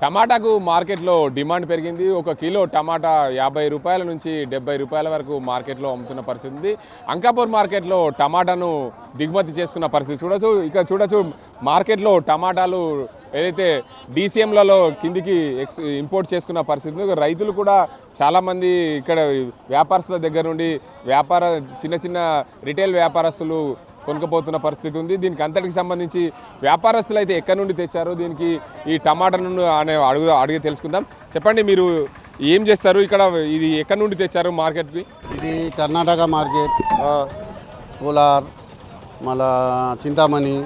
టమాటాకు మార్కెట్లో డిమాండ్ పెరిగింది. ఒక కిలో టమాటా 50 రూపాయల నుంచి 70 రూపాయల వరకు మార్కెట్లో అమ్ముతున్న పరిస్థితి ఉంది. అంకాపూర్ మార్కెట్లో టమాటాను దిగుమతి చేసుకున్న పరిస్థితి చూడొచ్చు. మార్కెట్లో టమాటాలు ఏదైతే డీసీఎంలలో కిందికి ఇంపోర్ట్ చేసుకున్న పరిస్థితి ఉంది. రైతులు కూడా చాలామంది ఇక్కడ వ్యాపారస్తుల దగ్గర నుండి చిన్న చిన్న రిటైల్ వ్యాపారస్తులు కొనుక్కపోతున్న పరిస్థితి ఉంది. దీనికి అంతటికి సంబంధించి వ్యాపారస్తులు అయితే ఎక్కడి నుండి తెచ్చారు, దీనికి ఈ టమాటాను అడిగి తెలుసుకుందాం. చెప్పండి, మీరు ఏం చేస్తారు ఇక్కడ? ఇది ఎక్కడి నుండి తెచ్చారు మార్కెట్కి? ఇది కర్ణాటక మార్కెట్, కోలార్, మళ్ళా చింతామణి,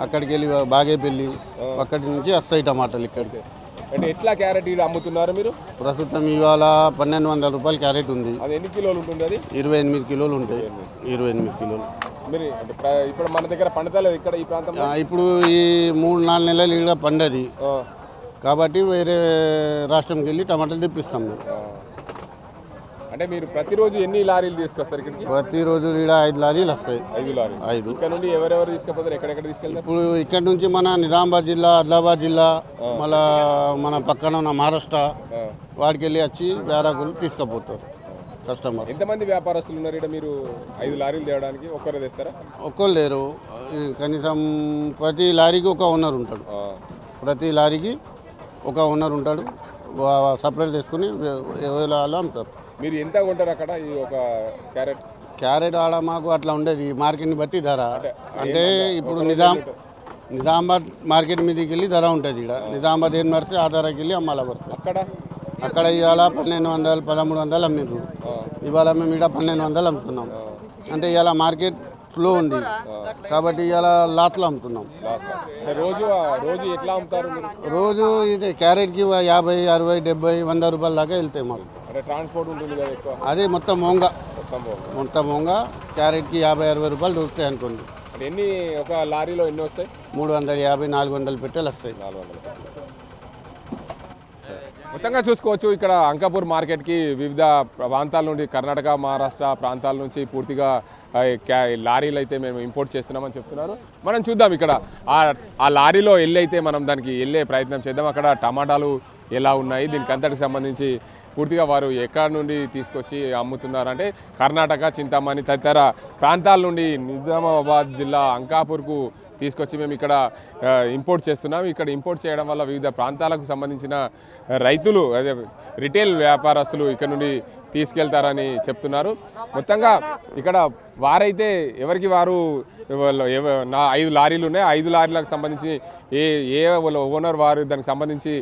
అక్కడికి వెళ్ళి బాగేపల్లి, అక్కడి నుంచి వస్తాయి టమాటాలు ఇక్కడికి. అంటే ఎట్లా క్యారెట్ అమ్ముతున్నారు మీరు? ప్రస్తుతం ఇవాళ 1200 రూపాయలు క్యారెట్ ఉంది. అది ఎన్ని కిలోలు ఉంటుంది? అది 28 కిలోలు ఉంటాయి. 28 కిలోలు. మీరు ఇప్పుడు మన దగ్గర పండుతలేదు ఇక్కడ ఈ ప్రాంతంలో? ఇప్పుడు ఈ 3-4 నెలలు ఇక్కడ పండది కాబట్టి వేరే రాష్ట్రంకి వెళ్ళి టమాటాలు తెప్పిస్తాం మేము. అంటే మీరు ప్రతిరోజు ఎన్ని లారీలు తీసుకొస్తారు ఇక్కడికి? ప్రతిరోజు ఇక్కడ 5 లారీలు వస్తాయి. 5 లారీలు. 5. ఇక్కడ నుండి ఎవరెవరు తీసుకుపోతారు? ఎక్కడెక్కడ తీసుకెళ్తారు? ఇప్పుడు ఇక్కడ నుంచి మన నిజామాబాద్ జిల్లా, ఆదిలాబాద్ జిల్లా, మళ్ళా మన పక్కన ఉన్న మహారాష్ట్ర వాడికి వెళ్ళి వచ్చి వేరాకులు తీసుకుపోతారు కస్టమర్. ఎంతమంది వ్యాపారస్తులు ఉన్నారు ఇక్కడ? మీరు 5 లారీలు తేవడానికి ఒక్కరు తెస్తారా? ఒక్కరు లేరు. కనీసం ప్రతి లారీకి ఒక ఓనర్ ఉంటాడు. ప్రతి లారీకి ఒక ఓనర్ ఉంటాడు. సపరేట్ తీసుకుని ఎవరు అమ్ముతారు. మీరు ఎంత కొంటారు అక్కడ ఈ ఒక క్యారెట్? ఆడ మాకు అట్లా ఉండేది, మార్కెట్ని బట్టి ధర. అంటే ఇప్పుడు నిజామాబాద్ మార్కెట్ మీదకి వెళ్ళి ధర ఉంటుంది. ఇక్కడ నిజామాబాద్ ఏం నడిస్తే ఆ ధరకి వెళ్ళి అమ్మాల పడుతుంది. అక్కడ ఇవాళ 1200, 1300 అమ్మిండ్రు. ఇవాళ మేము ఇక్కడ 1200 అమ్ముతున్నాం. అంటే ఇవాళ మార్కెట్ స్లో ఉంది కాబట్టి ఇవాళ లాట్లు అమ్ముతున్నాం. రోజు ఎట్లా అమ్ముతారు? రోజు ఇది క్యారెట్కి 50, 60, 70, 100 రూపాయల దాకా వెళ్తాయి మాకు. ట్రాన్స్పోర్ట్ ఉంటుంది కదా ఎక్కువ? అదే మొత్తం మొంగా క్యారెట్కి 50, 60 రూపాయలు దొరుకుతాయి అనుకోండి. ఎన్ని ఒక లారీలో ఎన్ని వస్తాయి? 350, 400 పెట్టెలు వస్తాయి. మొత్తంగా చూసుకోవచ్చు. ఇక్కడ అంకాపూర్ మార్కెట్కి వివిధ ప్రాంతాల నుండి, కర్ణాటక, మహారాష్ట్ర ప్రాంతాల నుంచి పూర్తిగా లారీలు అయితే మేము ఇంపోర్ట్ చేస్తున్నామని చెప్తున్నారు. మనం చూద్దాం ఇక్కడ ఆ లారీలో అయితే మనం దానికి వెళ్ళే ప్రయత్నం చేద్దాం. అక్కడ టమాటాలు ఎలా ఉన్నాయి, దీనికి అంతటికి సంబంధించి పూర్తిగా వారు ఎక్కడి నుండి తీసుకొచ్చి అమ్ముతున్నారంటే కర్ణాటక, చింతామణి తదితర ప్రాంతాల నుండి నిజామాబాద్ జిల్లా అంకాపూర్కు తీసుకొచ్చి మేము ఇక్కడ ఇంపోర్ట్ చేస్తున్నాం. ఇక్కడ ఇంపోర్ట్ చేయడం వల్ల వివిధ ప్రాంతాలకు సంబంధించిన రైతులు, అదే రిటైల్ వ్యాపారస్తులు ఇక్కడ నుండి తీసుకెళ్తారని చెప్తున్నారు. మొత్తంగా ఇక్కడ వారైతే ఎవరికి వారు 5 లారీలు ఉన్నాయి. 5 లారీలకు సంబంధించి ఏ ఓనర్ వారు దానికి సంబంధించి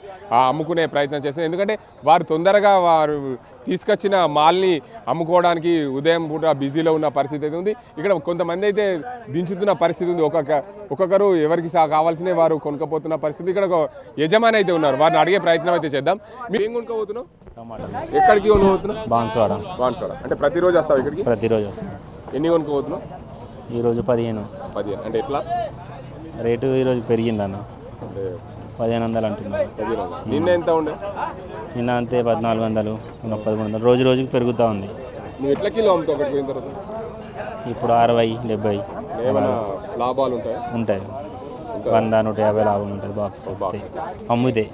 అమ్ముకునే ప్రయత్నం చేస్తున్నారు. ఎందుకంటే వారు తొందరగా వారు తీసుకొచ్చిన మాల్ని అమ్ముకోవడానికి ఉదయం పూట బిజీలో ఉన్న పరిస్థితి అయితే ఉంది. ఇక్కడ కొంతమంది అయితే దించుతున్న పరిస్థితి ఉంది. ఒక్కొక్కరు ఎవరికి కావాల్సినవి వారు కొనుక్కపోతున్న పరిస్థితి. ఇక్కడ ఒక యజమాని అయితే ఉన్నారు, వారిని అడిగే ప్రయత్నం అయితే చేద్దాం. మీరు ఏం కొనుక్కోబోతున్నావు? ఎక్కడికి కొనుక్కోబోతున్నావు? బాన్స్వాడ. అంటే ప్రతిరోజు వస్తావు ఇక్కడికి? ప్రతిరోజు వస్తాను. ఎన్ని కొనుక్కోబోతున్నావు? ఈరోజు 15. అంటే ఎట్లా రేటు ఈరోజు పెరిగిందన్న, 1500 అంటున్నాను. నిన్న ఎంత ఉండే? నిన్న అంతే 1400, 1300, రోజు రోజుకి పెరుగుతూ ఉంది. నువ్వు ఎట్లా కిలో అమ్ముతావు అక్కడికి పోయిన తర్వాత? ఇప్పుడు 60, 70. ఏమైనా లాభాలు ఉంటాయి? ఉంటాయి. 100, 150 లాభం ఉంటుంది. బాక్స్ అమ్ముతే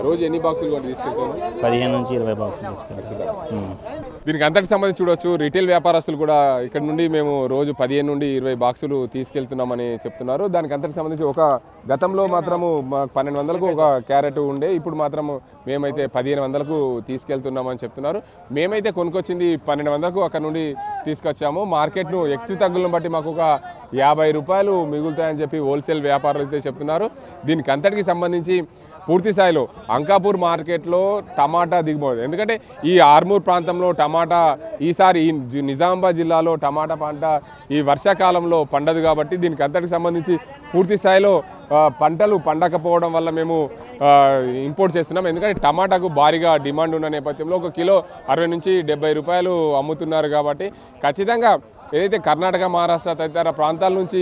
రోజు ఎన్ని బాక్సులు తీసుకెళ్తాను? 15 నుంచి 20 బాక్సులు తీసుకెళ్తాను. దీనికి అంతటికి సంబంధించి చూడవచ్చు. రిటైల్ వ్యాపారస్తులు కూడా ఇక్కడ నుండి మేము రోజు 15 నుండి 20 బాక్సులు తీసుకెళ్తున్నామని చెప్తున్నారు. దానికి అంతటికి సంబంధించి గతంలో మాత్రము 1200కు ఒక క్యారెట్ ఉండే, ఇప్పుడు మాత్రము మేమైతే 1500కు తీసుకెళ్తున్నామని చెప్తున్నారు. మేమైతే కొనుక్కొచ్చింది 1200కు అక్కడ నుండి తీసుకొచ్చాము. మార్కెట్ను హెచ్చు తగ్గులను బట్టి మాకు ఒక 50 రూపాయలు మిగులుతాయని చెప్పి హోల్సేల్ వ్యాపారులు అయితే చెప్తున్నారు. దీనికి అంతటికి సంబంధించి పూర్తి స్థాయిలో అంకాపూర్ మార్కెట్లో టమాటా దిగుబడి, ఎందుకంటే ఈ ఆర్మూర్ ప్రాంతంలో టమాటా ఈసారి ఈ నిజామాబాద్ జిల్లాలో టమాటా పంట ఈ వర్షాకాలంలో పండదు కాబట్టి దీనికి అంతటికి సంబంధించి పూర్తి స్థాయిలో పంటలు పండకపోవడం వల్ల మేము ఇంపోర్ట్ చేస్తున్నాం. ఎందుకంటే టమాటాకు భారీగా డిమాండ్ ఉన్న నేపథ్యంలో ఒక కిలో 60 నుంచి 70 రూపాయలు అమ్ముతున్నారు కాబట్టి ఖచ్చితంగా ఏదైతే కర్ణాటక, మహారాష్ట్ర తదితర ప్రాంతాల నుంచి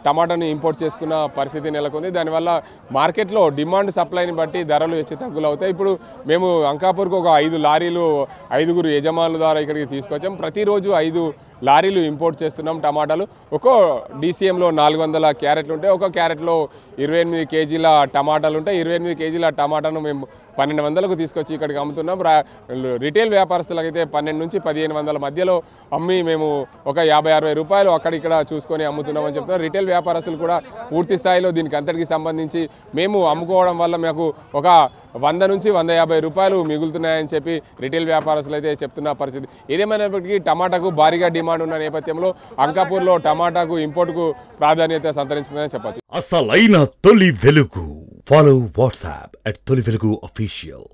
టమాటాని ఇంపోర్ట్ చేసుకున్న పరిస్థితి నెలకొంది. దానివల్ల మార్కెట్లో డిమాండ్ సప్లైని బట్టి ధరలు హెచ్చు తగ్గులు అవుతాయి. ఇప్పుడు మేము అంకాపూర్కు ఒక 5 లారీలు 5గురు యజమానుల ద్వారా ఇక్కడికి తీసుకొచ్చాం. ప్రతిరోజు 5 లారీలు ఇంపోర్ట్ చేస్తున్నాం టమాటాలు. ఒక్కో DCMలో 400 క్యారెట్లు ఉంటాయి. ఒక క్యారెట్లో 28 కేజీల టమాటాలు ఉంటాయి. 28 కేజీల టమాటాను మేము 1200కు తీసుకొచ్చి ఇక్కడికి అమ్ముతున్నాం. రిటైల్ వ్యాపారస్తులకైతే 12 నుంచి 1500 మధ్యలో అమ్మి మేము ఒక 50-60 రూపాయలు అక్కడిక్కడ చూసుకొని అమ్ముతున్నామని చెప్తున్నారు. రిటైల్ వ్యాపారస్తులు కూడా పూర్తి స్థాయిలో దీనికి అంతటికి సంబంధించి మేము అమ్ముకోవడం వల్ల మాకు ఒక 100 నుంచి 150 రూపాయలు మిగులుతున్నాయని చెప్పి రిటైల్ వ్యాపారస్తులు అయితే చెప్తున్న పరిస్థితి. ఏదేమైనప్పటికీ టమాటాకు భారీగా డిమాండ్ ఉన్న నేపథ్యంలో అంకాపూర్లో టమాటాకు ఇంపోర్టుకు ప్రాధాన్యత సంతరించుకుందని చెప్పచ్చు. అసలైన తొలి వెలుగు. ఫాలో వాట్సాప్ @తొలి వెలుగు official.